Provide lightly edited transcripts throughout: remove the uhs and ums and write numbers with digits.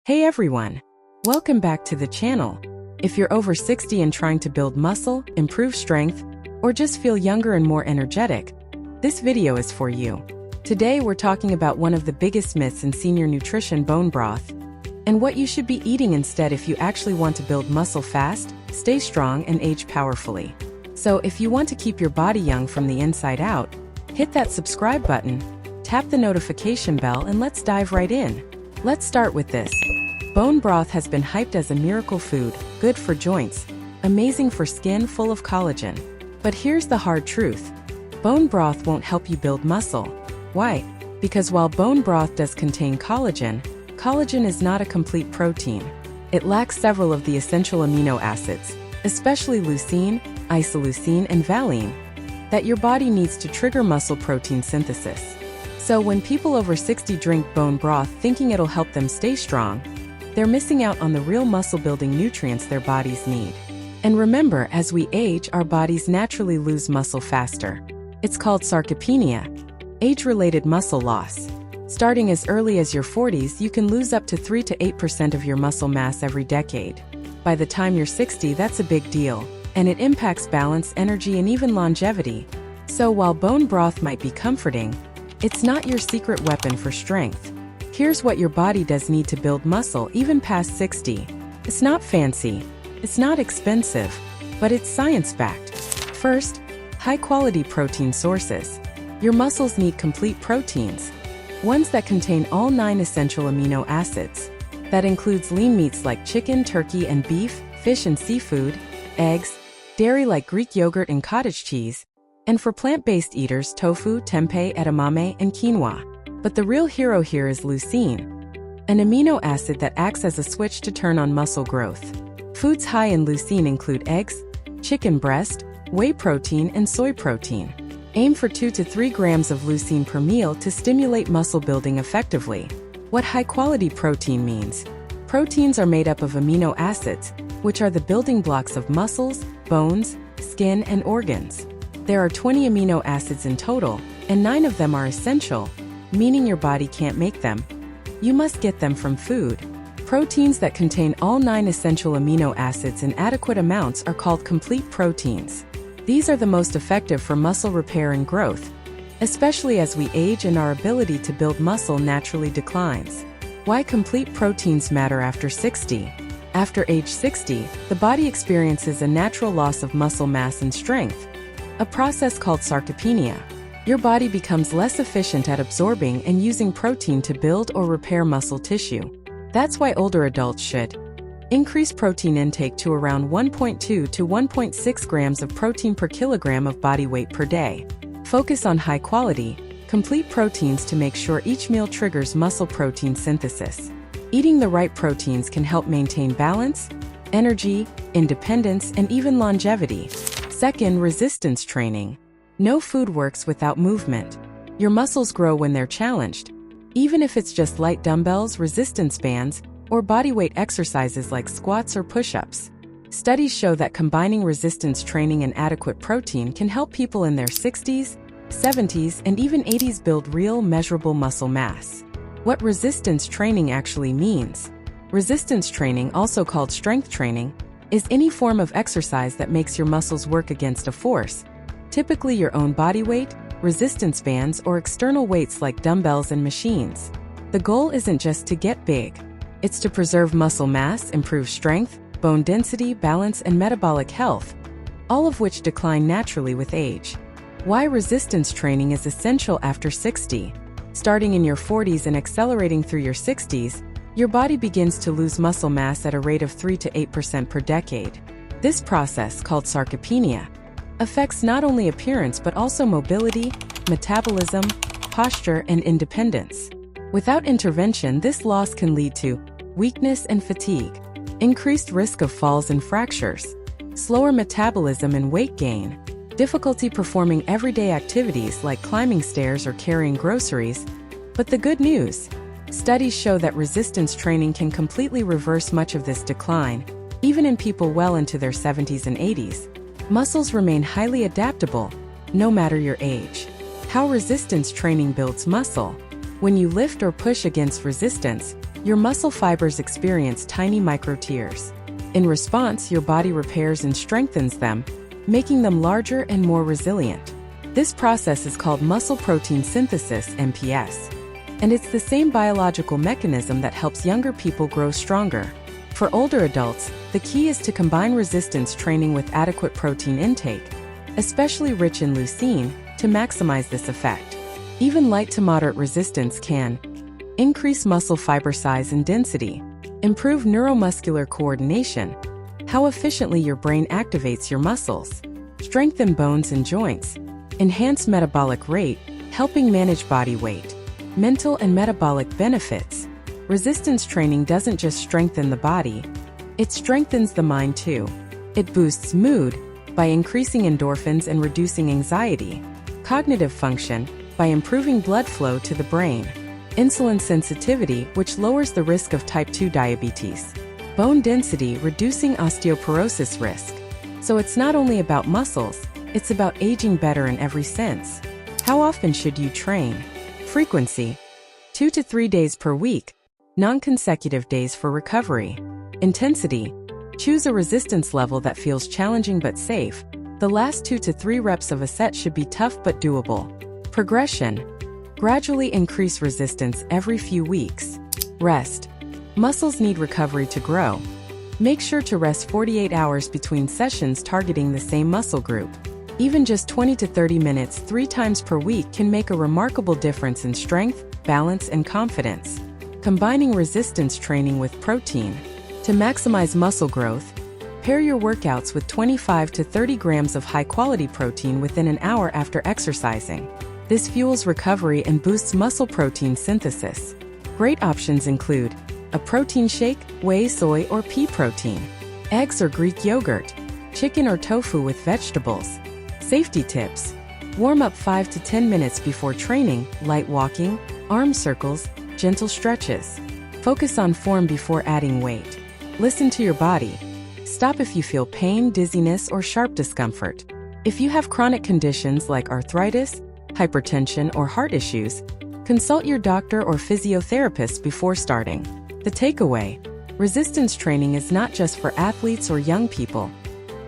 Hey everyone! Welcome back to the channel. If you're over 60 and trying to build muscle, improve strength, or just feel younger and more energetic, this video is for you. Today we're talking about one of the biggest myths in senior nutrition, bone broth, and what you should be eating instead if you actually want to build muscle fast, stay strong, and age powerfully. So if you want to keep your body young from the inside out, hit that subscribe button, tap the notification bell, and let's dive right in. Let's start with this. Bone broth has been hyped as a miracle food, good for joints, amazing for skin, full of collagen. But here's the hard truth. Bone broth won't help you build muscle. Why? Because while bone broth does contain collagen, collagen is not a complete protein. It lacks several of the essential amino acids, especially leucine, isoleucine, and valine, that your body needs to trigger muscle protein synthesis. So when people over 60 drink bone broth thinking it'll help them stay strong, they're missing out on the real muscle-building nutrients their bodies need. And remember, as we age, our bodies naturally lose muscle faster. It's called sarcopenia, age-related muscle loss. Starting as early as your 40s, you can lose up to 3 to 8% of your muscle mass every decade. By the time you're 60, that's a big deal, and it impacts balance, energy, and even longevity. So while bone broth might be comforting, it's not your secret weapon for strength. Here's what your body does need to build muscle even past 60. It's not fancy, it's not expensive, but it's science-backed. First, high-quality protein sources. Your muscles need complete proteins, ones that contain all 9 essential amino acids. That includes lean meats like chicken, turkey, and beef, fish and seafood, eggs, dairy like Greek yogurt and cottage cheese, and for plant-based eaters, tofu, tempeh, edamame, and quinoa. But the real hero here is leucine, an amino acid that acts as a switch to turn on muscle growth. Foods high in leucine include eggs, chicken breast, whey protein, and soy protein. Aim for 2 to 3 grams of leucine per meal to stimulate muscle building effectively. What high-quality protein means? Proteins are made up of amino acids, which are the building blocks of muscles, bones, skin, and organs. There are 20 amino acids in total, and 9 of them are essential, meaning your body can't make them. You must get them from food. Proteins that contain all 9 essential amino acids in adequate amounts are called complete proteins. These are the most effective for muscle repair and growth, especially as we age and our ability to build muscle naturally declines. Why complete proteins matter after 60? After age 60, the body experiences a natural loss of muscle mass and strength, a process called sarcopenia. Your body becomes less efficient at absorbing and using protein to build or repair muscle tissue. That's why older adults should increase protein intake to around 1.2 to 1.6 grams of protein per kilogram of body weight per day. Focus on high-quality, complete proteins to make sure each meal triggers muscle protein synthesis. Eating the right proteins can help maintain balance, energy, independence, and even longevity. Second, resistance training. No food works without movement. Your muscles grow when they're challenged. Even if it's just light dumbbells, resistance bands, or bodyweight exercises like squats or push-ups. Studies show that combining resistance training and adequate protein can help people in their 60s, 70s, and even 80s build real, measurable muscle mass. What resistance training actually means? Resistance training, also called strength training, is any form of exercise that makes your muscles work against a force, typically your own body weight, resistance bands, or external weights like dumbbells and machines. The goal isn't just to get big. It's to preserve muscle mass, improve strength, bone density, balance, and metabolic health, all of which decline naturally with age. Why resistance training is essential after 60. Starting in your 40s and accelerating through your 60s, your body begins to lose muscle mass at a rate of 3 to 8% per decade. This process, called sarcopenia, affects not only appearance but also mobility, metabolism, posture, and independence. Without intervention, this loss can lead to weakness and fatigue, increased risk of falls and fractures, slower metabolism and weight gain, difficulty performing everyday activities like climbing stairs or carrying groceries. But the good news: studies show that resistance training can completely reverse much of this decline, even in people well into their 70s and 80s. Muscles remain highly adaptable, no matter your age. How resistance training builds muscle. When you lift or push against resistance, your muscle fibers experience tiny micro tears. In response, your body repairs and strengthens them, making them larger and more resilient. This process is called muscle protein synthesis, MPS. And it's the same biological mechanism that helps younger people grow stronger. For older adults, the key is to combine resistance training with adequate protein intake, especially rich in leucine, to maximize this effect. Even light to moderate resistance can increase muscle fiber size and density, improve neuromuscular coordination, how efficiently your brain activates your muscles, strengthen bones and joints, enhance metabolic rate, helping manage body weight, mental and metabolic benefits. Resistance training doesn't just strengthen the body, it strengthens the mind too. It boosts mood by increasing endorphins and reducing anxiety, cognitive function by improving blood flow to the brain, insulin sensitivity, which lowers the risk of type 2 diabetes, bone density, reducing osteoporosis risk. So it's not only about muscles, it's about aging better in every sense. How often should you train? Frequency: 2 to 3 days per week, non-consecutive days for recovery. Intensity: choose a resistance level that feels challenging but safe. The last 2 to 3 reps of a set should be tough but doable. Progression: gradually increase resistance every few weeks. Rest: muscles need recovery to grow. Make sure to rest 48 hours between sessions targeting the same muscle group. Even just 20 to 30 minutes 3 times per week can make a remarkable difference in strength, balance, and confidence. Combining resistance training with protein. To maximize muscle growth, pair your workouts with 25 to 30 grams of high-quality protein within an hour after exercising. This fuels recovery and boosts muscle protein synthesis. Great options include a protein shake, whey, soy, or pea protein, eggs or Greek yogurt, chicken or tofu with vegetables. Safety tips: warm up 5 to 10 minutes before training, light walking, arm circles, gentle stretches. Focus on form before adding weight. Listen to your body. Stop if you feel pain, dizziness, or sharp discomfort. If you have chronic conditions like arthritis, hypertension, or heart issues, consult your doctor or physiotherapist before starting. The takeaway: resistance training is not just for athletes or young people.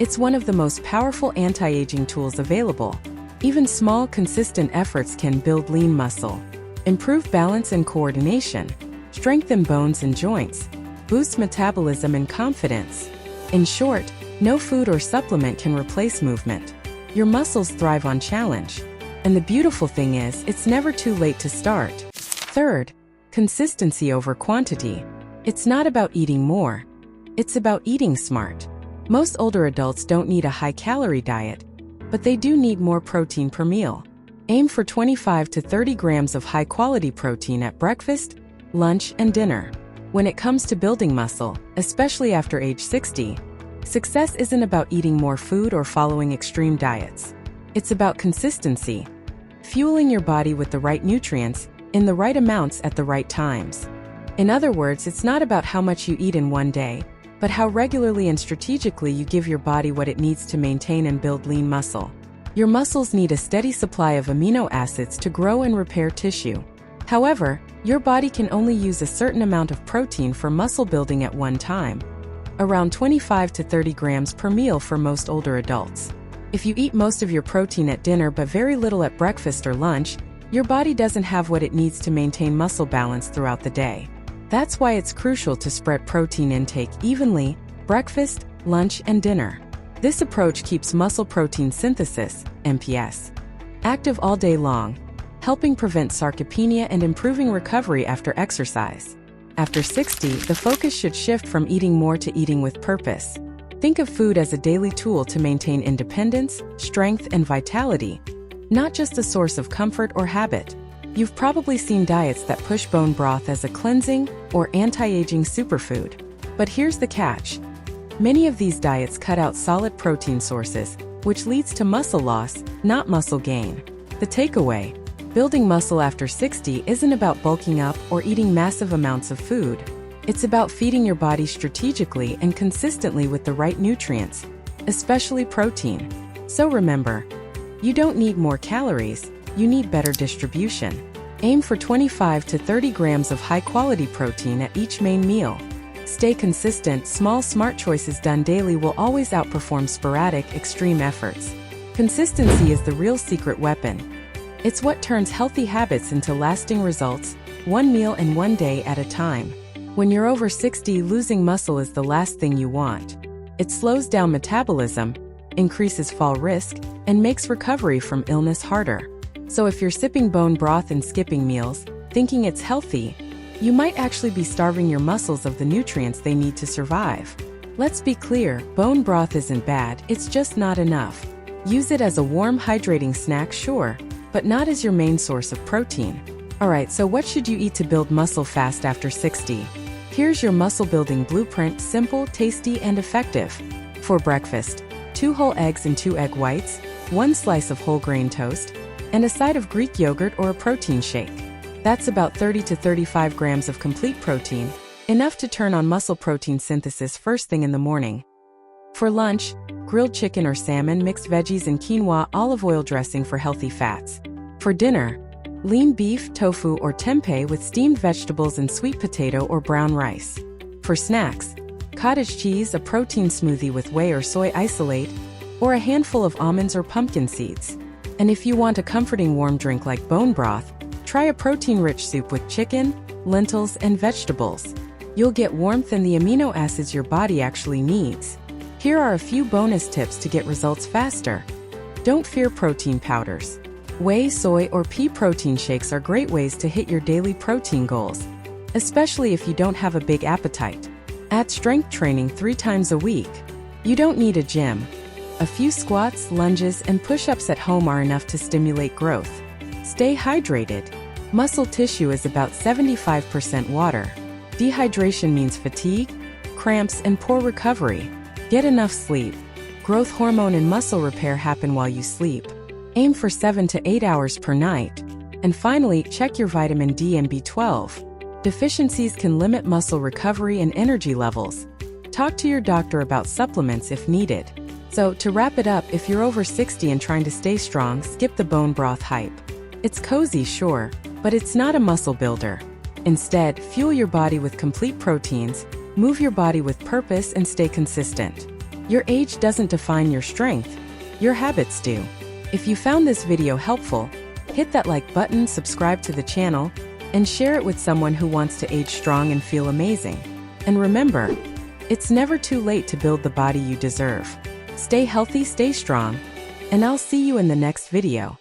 It's one of the most powerful anti-aging tools available. Even small, consistent efforts can build lean muscle, improve balance and coordination, strengthen bones and joints, boost metabolism and confidence. In short, no food or supplement can replace movement. Your muscles thrive on challenge. And the beautiful thing is, it's never too late to start. Third, consistency over quantity. It's not about eating more. It's about eating smart. Most older adults don't need a high-calorie diet, but they do need more protein per meal. Aim for 25 to 30 grams of high-quality protein at breakfast, lunch, and dinner. When it comes to building muscle, especially after age 60, success isn't about eating more food or following extreme diets. It's about consistency, fueling your body with the right nutrients, in the right amounts at the right times. In other words, it's not about how much you eat in one day, but how regularly and strategically you give your body what it needs to maintain and build lean muscle. Your muscles need a steady supply of amino acids to grow and repair tissue. However, your body can only use a certain amount of protein for muscle building at one time, around 25 to 30 grams per meal for most older adults. If you eat most of your protein at dinner but very little at breakfast or lunch, your body doesn't have what it needs to maintain muscle balance throughout the day. That's why it's crucial to spread protein intake evenly, breakfast, lunch, and dinner. This approach keeps muscle protein synthesis, MPS, active all day long, helping prevent sarcopenia and improving recovery after exercise. After 60, the focus should shift from eating more to eating with purpose. Think of food as a daily tool to maintain independence, strength, and vitality, not just a source of comfort or habit. You've probably seen diets that push bone broth as a cleansing or anti-aging superfood. But here's the catch. Many of these diets cut out solid protein sources, which leads to muscle loss, not muscle gain. The takeaway: building muscle after 60 isn't about bulking up or eating massive amounts of food. It's about feeding your body strategically and consistently with the right nutrients, especially protein. So remember, you don't need more calories, you need better distribution. Aim for 25 to 30 grams of high-quality protein at each main meal. Stay consistent. Small, smart choices done daily will always outperform sporadic, extreme efforts. Consistency is the real secret weapon. It's what turns healthy habits into lasting results, one meal and one day at a time. When you're over 60, losing muscle is the last thing you want. It slows down metabolism, increases fall risk, and makes recovery from illness harder. So if you're sipping bone broth and skipping meals, thinking it's healthy, you might actually be starving your muscles of the nutrients they need to survive. Let's be clear, bone broth isn't bad, it's just not enough. Use it as a warm, hydrating snack, sure, but not as your main source of protein. Alright, so what should you eat to build muscle fast after 60? Here's your muscle-building blueprint, simple, tasty, and effective. For breakfast, 2 whole eggs and 2 egg whites, 1 slice of whole grain toast, and a side of Greek yogurt or a protein shake. That's about 30 to 35 grams of complete protein, enough to turn on muscle protein synthesis first thing in the morning. For lunch, grilled chicken or salmon, mixed veggies and quinoa, olive oil dressing for healthy fats. For dinner, lean beef, tofu or tempeh with steamed vegetables and sweet potato or brown rice. For snacks, cottage cheese, a protein smoothie with whey or soy isolate, or a handful of almonds or pumpkin seeds. And if you want a comforting warm drink like bone broth, try a protein-rich soup with chicken, lentils, and vegetables. You'll get warmth and the amino acids your body actually needs. Here are a few bonus tips to get results faster. Don't fear protein powders. Whey, soy, or pea protein shakes are great ways to hit your daily protein goals, especially if you don't have a big appetite. Add strength training 3 times a week. You don't need a gym. A few squats, lunges, and push-ups at home are enough to stimulate growth. Stay hydrated. Muscle tissue is about 75% water. Dehydration means fatigue, cramps, and poor recovery. Get enough sleep. Growth hormone and muscle repair happen while you sleep. Aim for 7 to 8 hours per night. And finally, check your vitamin D and B12. Deficiencies can limit muscle recovery and energy levels. Talk to your doctor about supplements if needed. So, to wrap it up, if you're over 60 and trying to stay strong, skip the bone broth hype. It's cozy, sure, but it's not a muscle builder. Instead, fuel your body with complete proteins, move your body with purpose, and stay consistent. Your age doesn't define your strength. Your habits do. If you found this video helpful, hit that like button, subscribe to the channel, and share it with someone who wants to age strong and feel amazing. And remember, it's never too late to build the body you deserve. Stay healthy, stay strong, and I'll see you in the next video.